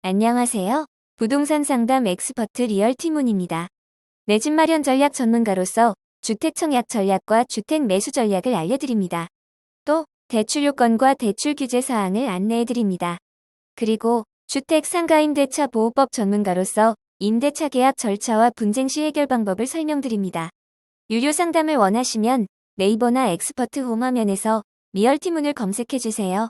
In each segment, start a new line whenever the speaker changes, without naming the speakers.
안녕하세요. 부동산 상담 엑스퍼트 리얼티문입니다. 내 집 마련 전략 전문가로서 주택 청약 전략과 주택 매수 전략을 알려드립니다. 또 대출 요건과 대출 규제 사항을 안내해드립니다. 그리고 주택 상가임대차 보호법 전문가로서 임대차 계약 절차와 분쟁 시 해결 방법을 설명드립니다. 유료 상담을 원하시면 네이버나 엑스퍼트 홈화면에서 리얼티문을 검색해주세요.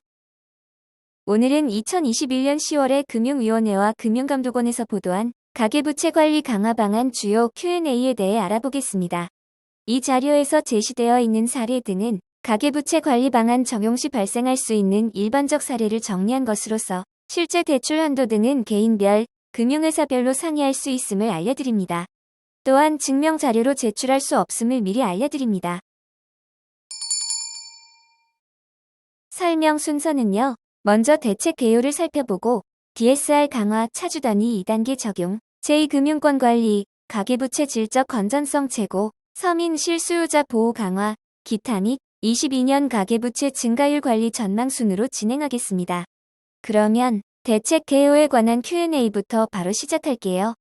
오늘은 2021년 10월에 금융위원회와 금융감독원에서 보도한 가계부채 관리 강화 방안 주요 Q&A에 대해 알아보겠습니다. 이 자료에서 제시되어 있는 사례 등은 가계부채 관리 방안 적용 시 발생할 수 있는 일반적 사례를 정리한 것으로서 실제 대출 한도 등은 개인별, 금융회사별로 상이할 수 있음을 알려드립니다. 또한 증명 자료로 제출할 수 없음을 미리 알려드립니다. 설명 순서는요. 먼저 대책 개요를 살펴보고 DSR 강화 차주 단위 2단계 적용, 제2금융권 관리, 가계부채 질적 건전성 제고, 서민 실수요자 보호 강화, 기타 및 22년 가계부채 증가율 관리 전망 순으로 진행하겠습니다. 그러면 대책 개요에 관한 Q&A부터 바로 시작할게요.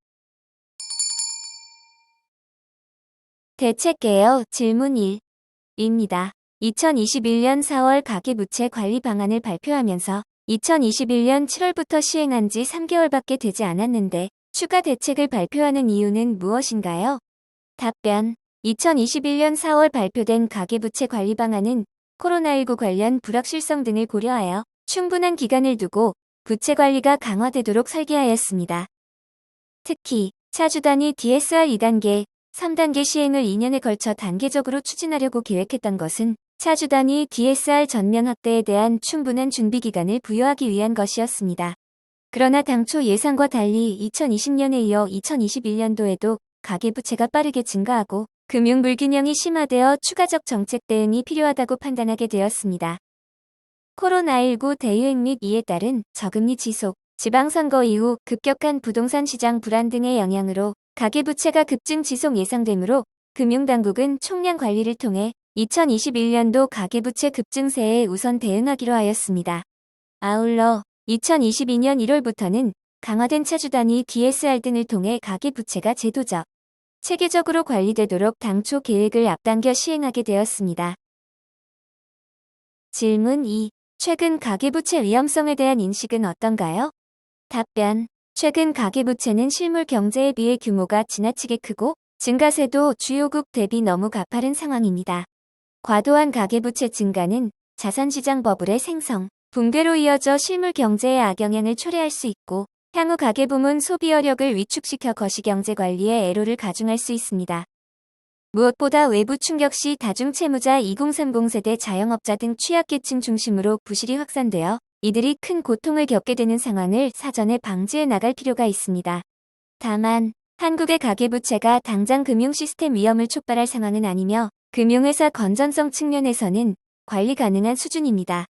대책 개요 질문 1입니다. 2021년 4월 가계부채 관리 방안을 발표하면서 2021년 7월부터 시행한 지 3개월밖에 되지 않았는데 추가 대책을 발표하는 이유는 무엇인가요? 답변. 2021년 4월 발표된 가계부채 관리 방안은 코로나19 관련 불확실성 등을 고려하여 충분한 기간을 두고 부채 관리가 강화되도록 설계하였습니다. 특히 차주 단위 DSR 2단계, 3단계 시행을 2년에 걸쳐 단계적으로 추진하려고 계획했던 것은 차주 단위 DSR 전면 확대에 대한 충분한 준비 기간을 부여하기 위한 것이었습니다. 그러나 당초 예상과 달리 2020년에 이어 2021년도에도 가계부채가 빠르게 증가하고 금융 불균형이 심화되어 추가적 정책 대응이 필요하다고 판단하게 되었습니다. 코로나19 대유행 및 이에 따른 저금리 지속, 지방선거 이후 급격한 부동산 시장 불안 등의 영향으로 가계부채가 급증 지속 예상되므로 금융당국은 총량 관리를 통해 2021년도 가계부채 급증세에 우선 대응하기로 하였습니다. 아울러 2022년 1월부터는 강화된 차주 단위 DSR 등을 통해 가계부채가 제도적, 체계적으로 관리되도록 당초 계획을 앞당겨 시행하게 되었습니다. 질문 2. 최근 가계부채 위험성에 대한 인식은 어떤가요? 답변. 최근 가계부채는 실물 경제에 비해 규모가 지나치게 크고 증가세도 주요국 대비 너무 가파른 상황입니다. 과도한 가계부채 증가는 자산시장 버블의 생성, 붕괴로 이어져 실물 경제에 악영향을 초래할 수 있고 향후 가계부문 소비 여력을 위축시켜 거시경제 관리에 애로를 가중할 수 있습니다. 무엇보다 외부 충격 시 다중채무자 2030 세대 자영업자 등 취약계층 중심으로 부실이 확산되어 이들이 큰 고통을 겪게 되는 상황을 사전에 방지해 나갈 필요가 있습니다. 다만 한국의 가계부채가 당장 금융시스템 위험을 촉발할 상황은 아니며 금융회사 건전성 측면에서는 관리 가능한 수준입니다.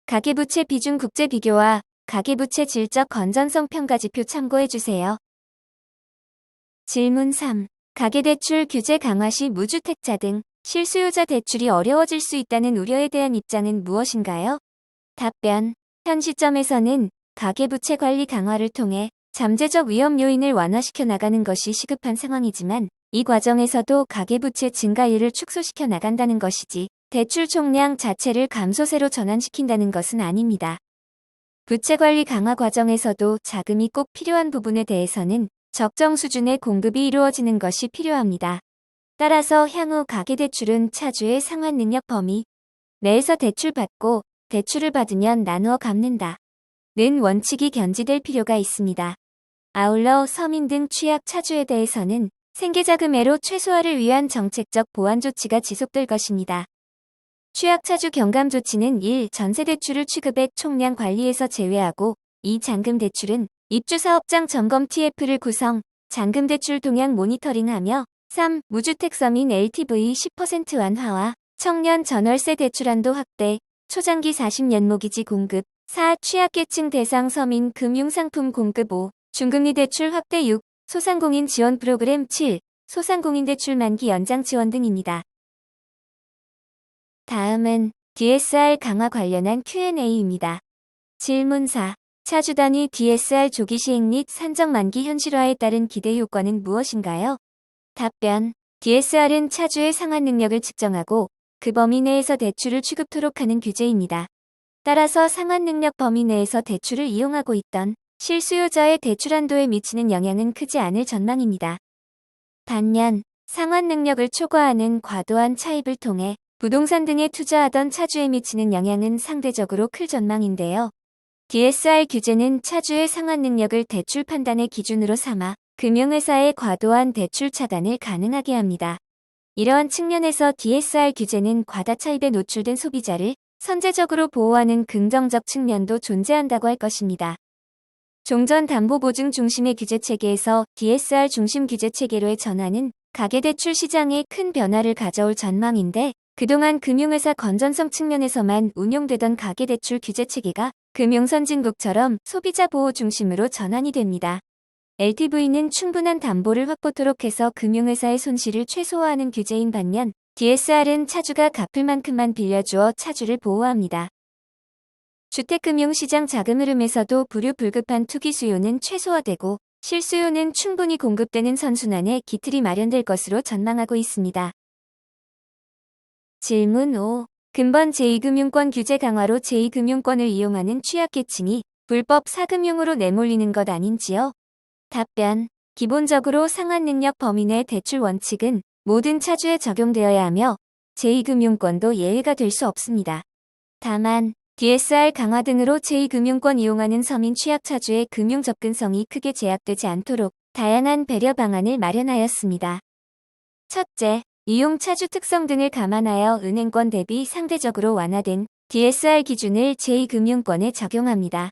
가계부채 비중 국제 비교와 가계부채 질적 건전성 평가지표 참고해주세요. 질문 3. 가계대출 규제 강화 시 무주택자 등 실수요자 대출이 어려워질 수 있다는 우려에 대한 입장은 무엇인가요? 답변. 현 시점에서는 가계부채 관리 강화를 통해 잠재적 위험 요인을 완화시켜 나가는 것이 시급한 상황이지만 이 과정에서도 가계부채 증가율을 축소시켜 나간다는 것이지 대출 총량 자체를 감소세로 전환시킨다는 것은 아닙니다. 부채관리 강화 과정에서도 자금이 꼭 필요한 부분에 대해서는 적정 수준의 공급이 이루어지는 것이 필요합니다. 따라서 향후 가계대출은 차주의 상환 능력 범위 내에서 대출받고 대출을 받으면 나누어 갚는다 는 원칙이 견지될 필요가 있습니다. 아울러 서민 등 취약 차주에 대해서는 생계자금 애로 최소화를 위한 정책적 보완 조치가 지속될 것입니다. 취약차주 경감 조치는 1. 전세대출을 취급액 총량 관리에서 제외하고 2. 잔금대출은 입주사업장 점검 TF를 구성, 잔금대출 동향 모니터링하며 3. 무주택 서민 LTV 10% 완화와 청년 전월세 대출한도 확대, 초장기 40년 모기지 공급 4. 취약계층 대상 서민 금융상품 공급 5. 중금리 대출 확대 6. 소상공인 지원 프로그램 7. 소상공인 대출 만기 연장 지원 등입니다. 다음은 DSR 강화 관련한 Q&A입니다. 질문 4. 차주 단위 DSR 조기 시행 및 산정 만기 현실화에 따른 기대 효과는 무엇인가요? 답변. DSR은 차주의 상환 능력을 측정하고 그 범위 내에서 대출을 취급토록 하는 규제입니다. 따라서 상환 능력 범위 내에서 대출을 이용하고 있던 실수요자의 대출 한도에 미치는 영향은 크지 않을 전망입니다. 반면 상환 능력을 초과하는 과도한 차입을 통해 부동산 등에 투자하던 차주에 미치는 영향은 상대적으로 클 전망인데요. DSR 규제는 차주의 상환 능력을 대출 판단의 기준으로 삼아 금융회사의 과도한 대출 차단을 가능하게 합니다. 이러한 측면에서 DSR 규제는 과다 차입에 노출된 소비자를 선제적으로 보호하는 긍정적 측면도 존재한다고 할 것입니다. 종전 담보보증 중심의 규제체계에서 DSR 중심 규제체계로의 전환은 가계대출 시장에 큰 변화를 가져올 전망인데, 그동안 금융회사 건전성 측면에서만 운용되던 가계대출 규제체계가 금융선진국처럼 소비자 보호 중심으로 전환이 됩니다. LTV는 충분한 담보를 확보토록 해서 금융회사의 손실을 최소화하는 규제인 반면, DSR은 차주가 갚을 만큼만 빌려주어 차주를 보호합니다. 주택금융시장 자금 흐름에서도 불효불급한 투기 수요는 최소화되고 실수요는 충분히 공급되는 선순환의 기틀이 마련될 것으로 전망하고 있습니다. 질문 5. 근본 제2금융권 규제 강화로 제2금융권을 이용하는 취약계층이 불법 사금융으로 내몰리는 것 아닌지요? 답변. 기본적으로 상환 능력 범위 내 대출 원칙은 모든 차주에 적용되어야 하며 제2금융권도 예외가 될 수 없습니다. 다만 DSR 강화 등으로 제2금융권 이용하는 서민 취약 차주의 금융 접근성이 크게 제약되지 않도록 다양한 배려 방안을 마련하였습니다. 첫째, 이용 차주 특성 등을 감안하여 은행권 대비 상대적으로 완화된 DSR 기준을 제2금융권에 적용합니다.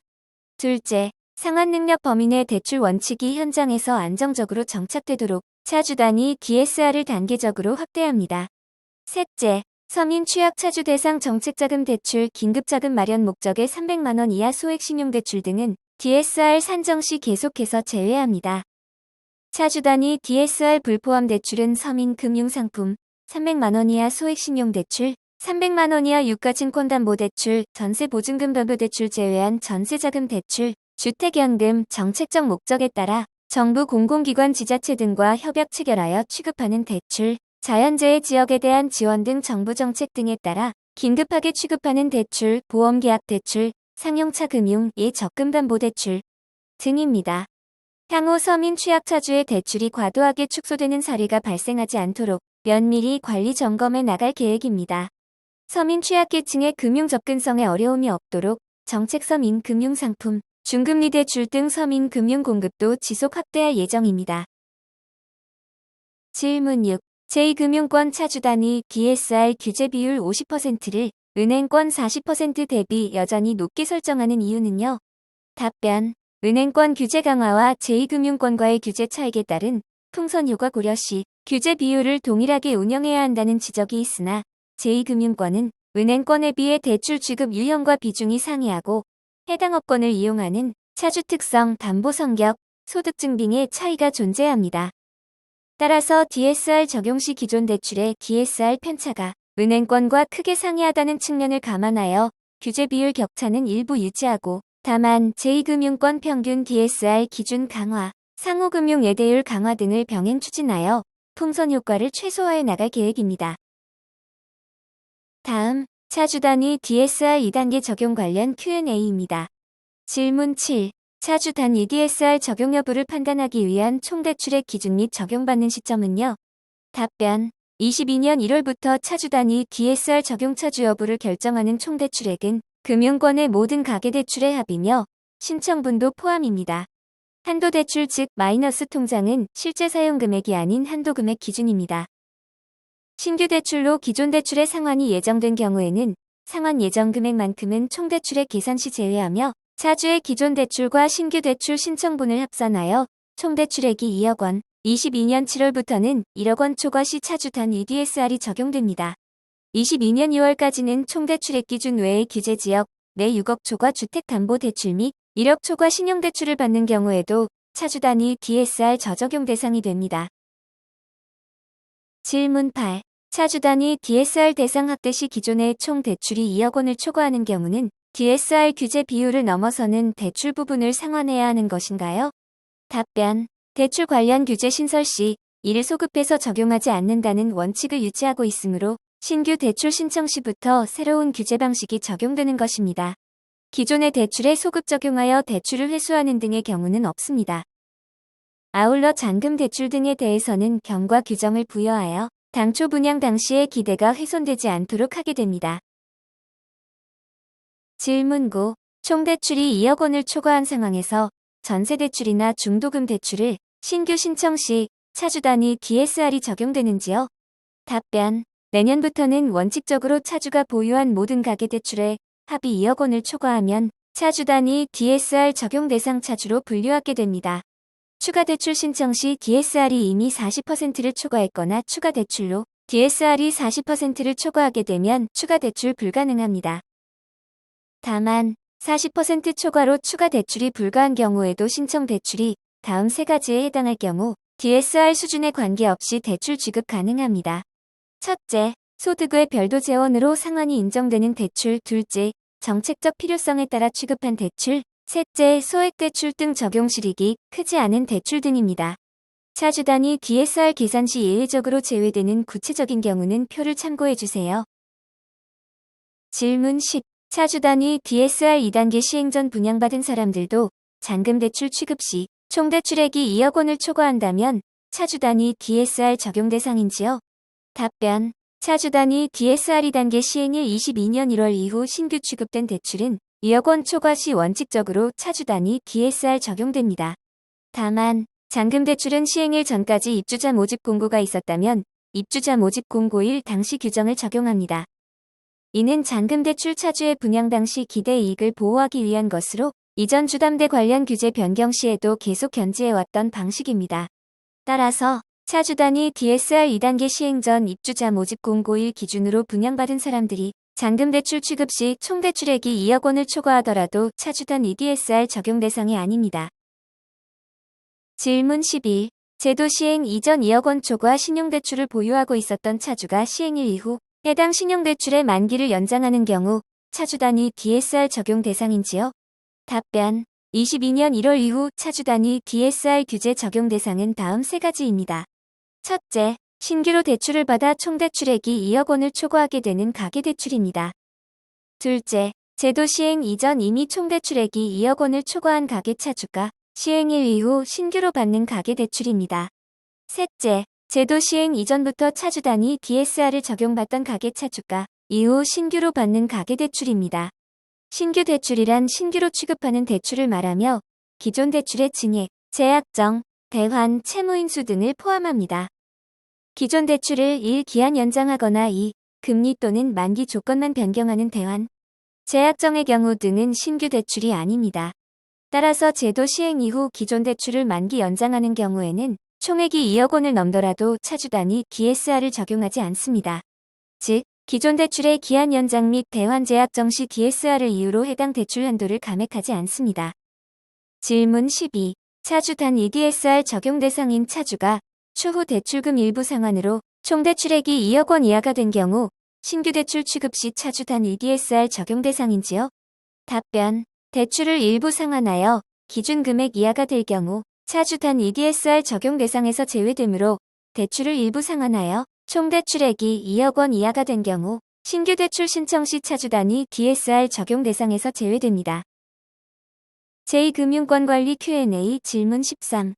둘째, 상환 능력 범위 내 대출 원칙이 현장에서 안정적으로 정착되도록 차주 단위 DSR을 단계적으로 확대합니다. 셋째, 서민 취약 차주 대상 정책자금 대출, 긴급자금 마련 목적의 300만 원 이하 소액 신용대출 등은 DSR 산정 시 계속해서 제외합니다. 차주 단위 DSR 불포함 대출은 서민 금융상품, 300만 원 이하 소액 신용대출, 300만 원 이하 유가증권담보대출, 전세보증금 담보대출 제외한 전세자금 대출, 주택연금, 정책적 목적에 따라 정부 공공기관 지자체 등과 협약 체결하여 취급하는 대출, 자연재해 지역에 대한 지원 등 정부 정책 등에 따라 긴급하게 취급하는 대출, 보험계약 대출, 상용차 금융, 예적금담보대출 등입니다. 향후 서민 취약차주의 대출이 과도하게 축소되는 사례가 발생하지 않도록 면밀히 관리 점검해 나갈 계획입니다. 서민 취약계층의 금융 접근성에 어려움이 없도록 정책 서민 금융상품, 중금리 대출 등 서민 금융 공급도 지속 확대할 예정입니다. 질문 6. 제2금융권 차주 단위 DSR 규제 비율 50%를 은행권 40% 대비 여전히 높게 설정하는 이유는요? 답변. 은행권 규제 강화와 제2금융권과의 규제 차익에 따른 풍선 효과 고려 시 규제 비율을 동일하게 운영해야 한다는 지적이 있으나 제2금융권은 은행권에 비해 대출 취급 유형과 비중이 상이하고 해당 업권을 이용하는 차주 특성, 담보 성격, 소득 증빙의 차이가 존재합니다. 따라서 DSR 적용 시 기존 대출의 DSR 편차가 은행권과 크게 상이하다는 측면을 감안하여 규제 비율 격차는 일부 유지하고, 다만 제2금융권 평균 DSR 기준 강화, 상호금융 예대율 강화 등을 병행 추진하여 풍선 효과를 최소화해 나갈 계획입니다. 다음, 차주 단위 DSR 2단계 적용 관련 Q&A입니다. 질문 7. 차주 단위 DSR 적용 여부를 판단하기 위한 총대출액 기준 및 적용받는 시점은요? 답변. 22년 1월부터 차주 단위 DSR 적용 차주 여부를 결정하는 총대출액은 금융권의 모든 가계대출의 합이며 신청분도 포함입니다. 한도대출 즉 마이너스 통장은 실제 사용금액이 아닌 한도금액 기준입니다. 신규 대출로 기존 대출의 상환이 예정된 경우에는 상환 예정 금액만큼은 총대출액 계산 시 제외하며 차주의 기존 대출과 신규 대출 신청분을 합산하여 총대출액이 2억 원, 22년 7월부터는 1억 원 초과 시 차주 단위 DSR이 적용됩니다. 22년 2월까지는 총대출액 기준 외의 규제지역 내 6억 초과 주택담보대출 및 1억 초과 신용대출을 받는 경우에도 차주 단위 DSR 저적용 대상이 됩니다. 질문 8. 차주 단위 DSR 대상 확대 시 기존의 총 대출이 2억 원을 초과하는 경우는 DSR 규제 비율을 넘어서는 대출 부분을 상환해야 하는 것인가요? 답변. 대출 관련 규제 신설 시 이를 소급해서 적용하지 않는다는 원칙을 유지하고 있으므로 신규 대출 신청 시부터 새로운 규제 방식이 적용되는 것입니다. 기존의 대출에 소급 적용하여 대출을 회수하는 등의 경우는 없습니다. 아울러 잔금 대출 등에 대해서는 경과 규정을 부여하여 당초 분양 당시의 기대가 훼손되지 않도록 하게 됩니다. 질문 9. 총 대출이 2억 원을 초과한 상황에서 전세대출이나 중도금 대출을 신규 신청 시 차주 단위 DSR이 적용되는지요? 답변. 내년부터는 원칙적으로 차주가 보유한 모든 가계대출에 합이 2억 원을 초과하면 차주 단위 DSR 적용 대상 차주로 분류하게 됩니다. 추가 대출 신청 시 DSR이 이미 40%를 초과했거나 추가 대출로 DSR이 40%를 초과하게 되면 추가 대출 불가능합니다. 다만 40% 초과로 추가 대출이 불가한 경우에도 신청 대출이 다음 세 가지에 해당할 경우 DSR 수준에 관계없이 대출 지급 가능합니다. 첫째, 소득 외 별도 재원으로 상환이 인정되는 대출. 둘째, 정책적 필요성에 따라 취급한 대출. 셋째, 소액 대출 등 적용 실익이 크지 않은 대출 등입니다. 차주 단위 DSR 계산 시 예외적으로 제외되는 구체적인 경우는 표를 참고해 주세요. 질문 10. 차주 단위 DSR 2단계 시행 전 분양받은 사람들도 잔금 대출 취급 시 총 대출액이 2억 원을 초과한다면 차주 단위 DSR 적용 대상인지요? 답변. 차주 단위 DSR 2단계 시행일 22년 1월 이후 신규 취급된 대출은 2억 원 초과 시 원칙적으로 차주 단위 DSR 적용됩니다. 다만 잔금 대출은 시행일 전까지 입주자 모집 공고가 있었다면 입주자 모집 공고일 당시 규정을 적용합니다. 이는 잔금 대출 차주의 분양 당시 기대 이익을 보호하기 위한 것으로 이전 주담대 관련 규제 변경 시에도 계속 견지해왔던 방식입니다. 따라서 차주 단위 DSR 2단계 시행 전 입주자 모집 공고일 기준으로 분양받은 사람들이 잔금 대출 취급 시 총 대출액이 2억 원을 초과하더라도 차주 단위 DSR 적용 대상이 아닙니다. 질문 11. 제도 시행 이전 2억 원 초과 신용대출을 보유하고 있었던 차주가 시행일 이후 해당 신용대출의 만기를 연장하는 경우 차주 단위 DSR 적용 대상인지요? 답변. 22년 1월 이후 차주 단위 DSR 규제 적용 대상은 다음 세 가지입니다. 첫째, 신규로 대출을 받아 총 대출액이 2억 원을 초과하게 되는 가계대출입니다. 둘째, 제도 시행 이전 이미 총 대출액이 2억 원을 초과한 가계차주가 시행일 이후 신규로 받는 가계대출입니다. 셋째, 제도 시행 이전부터 차주 단위 DSR을 적용받던 가계차주가 이후 신규로 받는 가계대출입니다. 신규 대출이란 신규로 취급하는 대출을 말하며 기존 대출의 증액, 재약정, 대환, 채무인수 등을 포함합니다. 기존 대출을 1. 기한 연장하거나 2. 금리 또는 만기 조건만 변경하는 대환, 재약정의 경우 등은 신규 대출이 아닙니다. 따라서 제도 시행 이후 기존 대출을 만기 연장하는 경우에는 총액이 2억 원을 넘더라도 차주 단위 DSR을 적용하지 않습니다. 즉, 기존 대출의 기한 연장 및 대환 재약정 시 DSR을 이유로 해당 대출 한도를 감액하지 않습니다. 질문 12. 차주 단위 DSR 적용 대상인 차주가 추후 대출금 일부 상환으로 총 대출액이 2억 원 이하가 된 경우 신규 대출 취급 시 차주 단위 DSR 적용 대상인지요? 답변. 대출을 일부 상환하여 기준 금액 이하가 될 경우 차주 단위 DSR 적용 대상에서 제외되므로 대출을 일부 상환하여 총 대출액이 2억 원 이하가 된 경우 신규 대출 신청 시 차주 단위 DSR 적용 대상에서 제외됩니다. 제2금융권 관리 Q&A 질문 13.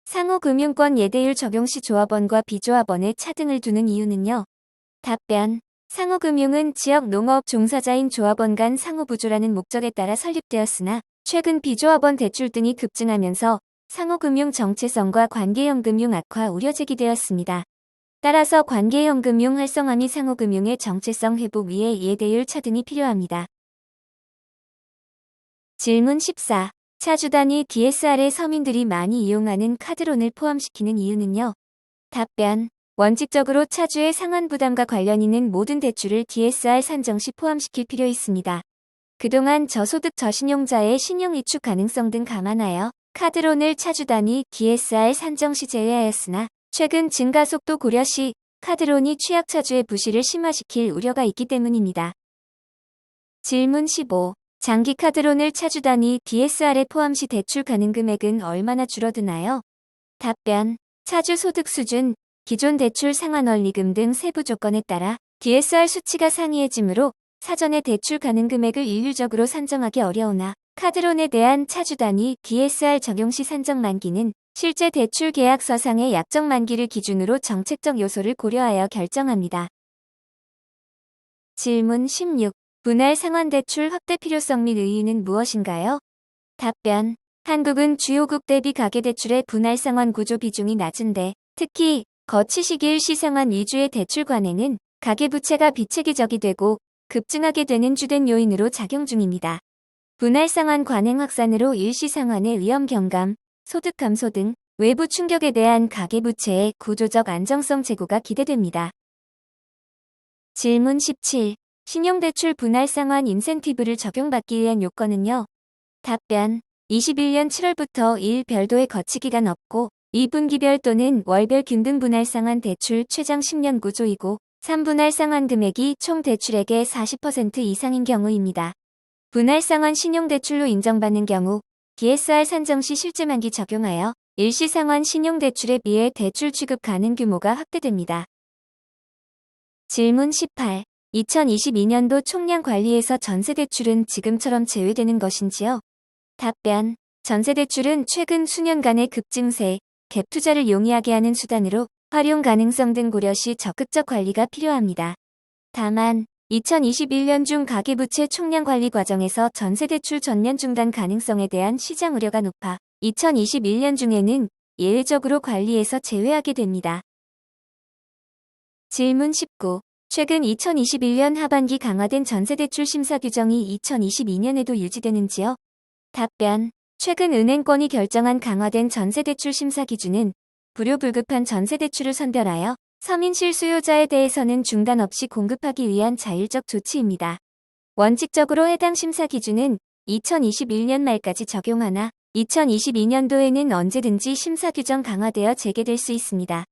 상호금융권 예대율 적용 시 조합원과 비조합원의 차등을 두는 이유는요? 답변. 상호금융은 지역 농업 종사자인 조합원 간 상호부조라는 목적에 따라 설립되었으나 최근 비조합원 대출 등이 급증하면서 상호금융 정체성과 관계형 금융 악화 우려 제기되었습니다. 따라서 관계형 금융 활성화 및 상호금융의 정체성 회복 위해 예대율 차등이 필요합니다. 질문 14. 차주 단위 DSR에 서민들이 많이 이용하는 카드론을 포함시키는 이유는요? 답변. 원칙적으로 차주의 상환 부담과 관련 있는 모든 대출을 DSR 산정 시 포함시킬 필요 있습니다. 그동안 저소득 저신용자의 신용 위축 가능성 등 감안하여 카드론을 차주 단위 DSR 산정 시 제외하였으나 최근 증가 속도 고려 시 카드론이 취약차주의 부실을 심화시킬 우려가 있기 때문입니다. 질문 15. 장기 카드론을 차주 단위 DSR에 포함 시 대출 가능 금액은 얼마나 줄어드나요? 답변. 차주 소득 수준, 기존 대출 상환 원리금 등 세부 조건에 따라 DSR 수치가 상이해지므로 사전에 대출 가능 금액을 일률적으로 산정하기 어려우나 카드론에 대한 차주 단위 DSR 적용 시 산정 만기는 실제 대출 계약서상의 약정 만기를 기준으로 정책적 요소를 고려하여 결정합니다. 질문 16. 분할 상환 대출 확대 필요성 및 의의는 무엇인가요? 답변. 한국은 주요국 대비 가계대출의 분할 상환 구조 비중이 낮은데 특히 거치 시기 일시상환 위주의 대출 관행은 가계부채가 비체계적이 되고 급증하게 되는 주된 요인으로 작용 중입니다. 분할 상환 관행 확산으로 일시상환의 위험 경감, 소득 감소 등 외부 충격에 대한 가계부채의 구조적 안정성 제고가 기대됩니다. 질문 17. 신용대출 분할 상환 인센티브를 적용받기 위한 요건은요? 답변. 21년 7월부터 1 별도의 거치기간 없고 2분기별 또는 월별 균등 분할 상환 대출 최장 10년 구조이고 3분할 상환 금액이 총 대출액의 40% 이상인 경우입니다. 분할 상환 신용대출로 인정받는 경우 DSR 산정 시 실제 만기 적용하여 일시 상환 신용대출에 비해 대출 취급 가능 규모가 확대됩니다. 질문 18. 2022년도 총량 관리에서 전세대출은 지금처럼 제외되는 것인지요? 답변. 전세대출은 최근 수년간의 급증세, 갭 투자를 용이하게 하는 수단으로 활용 가능성 등 고려 시 적극적 관리가 필요합니다. 다만 2021년 중 가계부채 총량 관리 과정에서 전세대출 전면 중단 가능성에 대한 시장 우려가 높아 2021년 중에는 예외적으로 관리에서 제외하게 됩니다. 질문 19. 최근 2021년 하반기 강화된 전세대출 심사 규정이 2022년에도 유지되는지요? 답변. 최근 은행권이 결정한 강화된 전세대출 심사 기준은 불효불급한 전세대출을 선별하여 서민 실수요자에 대해서는 중단 없이 공급하기 위한 자율적 조치입니다. 원칙적으로 해당 심사 기준은 2021년 말까지 적용하나 2022년도에는 언제든지 심사 규정 강화되어 재개될 수 있습니다.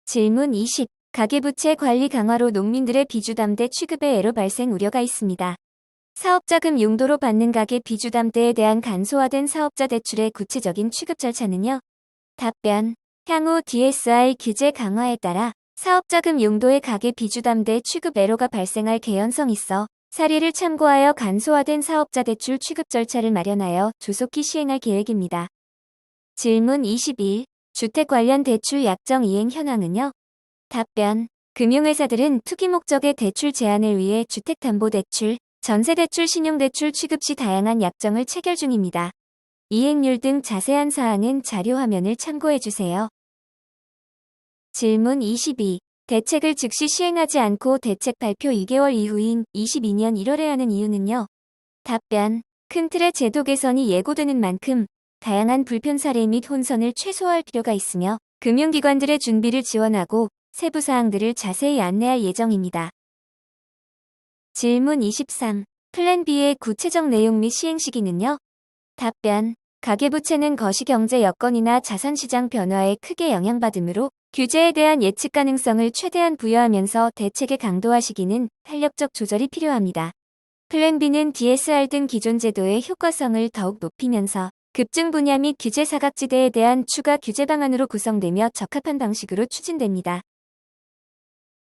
질문 20. 가계부채 관리 강화로 농민들의 비주담대 취급에 애로 발생 우려가 있습니다. 사업자금 용도로 받는 가계 비주담대에 대한 간소화된 사업자 대출의 구체적인 취급 절차는요? 답변. 향후 DSR 규제 강화에 따라 사업자금 용도의 가계 비주담대 취급 애로가 발생할 개연성 있어 사례를 참고하여 간소화된 사업자 대출 취급 절차를 마련하여 조속히 시행할 계획입니다. 질문 21. 주택 관련 대출 약정 이행 현황은요? 답변. 금융회사들은 투기 목적의 대출 제한을 위해 주택담보대출, 전세대출, 신용대출 취급 시 다양한 약정을 체결 중입니다. 이행률 등 자세한 사항은 자료 화면을 참고해주세요. 질문 22. 대책을 즉시 시행하지 않고 대책 발표 2개월 이후인 22년 1월에 하는 이유는요? 답변. 큰 틀의 제도 개선이 예고되는 만큼 다양한 불편 사례 및 혼선을 최소화할 필요가 있으며 금융기관들의 준비를 지원하고 세부 사항들을 자세히 안내할 예정입니다. 질문 23. 플랜 B의 구체적 내용 및 시행 시기는요? 답변. 가계부채는 거시경제 여건이나 자산시장 변화에 크게 영향받으므로 규제에 대한 예측 가능성을 최대한 부여하면서 대책의 강도와 시기는 탄력적 조절이 필요합니다. 플랜 B는 DSR 등 기존 제도의 효과성을 더욱 높이면서 급증 분야 및 규제 사각지대에 대한 추가 규제 방안으로 구성되며 적합한 방식으로 추진됩니다.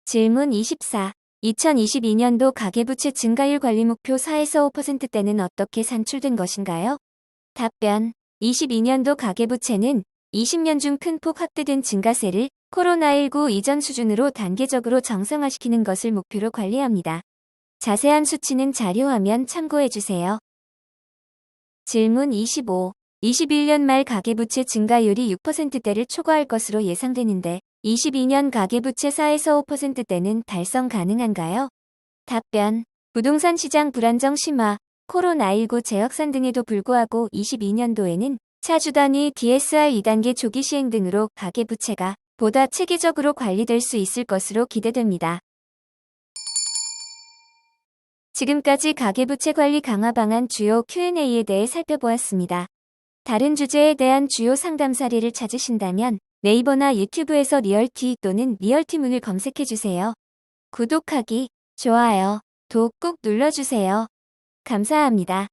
질문 24. 2022년도 가계부채 증가율 관리 목표 4에서 5%대는 어떻게 산출된 것인가요? 답변. 22년도 가계부채는 20년 중 큰 폭 확대된 증가세를 코로나19 이전 수준으로 단계적으로 정상화시키는 것을 목표로 관리합니다. 자세한 수치는 자료 화면 참고해주세요. 질문 25. 21년 말 가계부채 증가율이 6%대를 초과할 것으로 예상되는데 22년 가계부채 4에서 5%대는 달성 가능한가요? 답변. 부동산 시장 불안정 심화, 코로나19 재확산 등에도 불구하고 22년도에는 차주 단위 DSR 2단계 조기 시행 등으로 가계부채가 보다 체계적으로 관리될 수 있을 것으로 기대됩니다. 지금까지 가계부채 관리 강화 방안 주요 Q&A에 대해 살펴보았습니다. 다른 주제에 대한 주요 상담 사례를 찾으신다면 네이버나 유튜브에서 리얼티 또는 리얼티문을 검색해주세요. 구독하기, 좋아요, 도 꾹 눌러주세요. 감사합니다.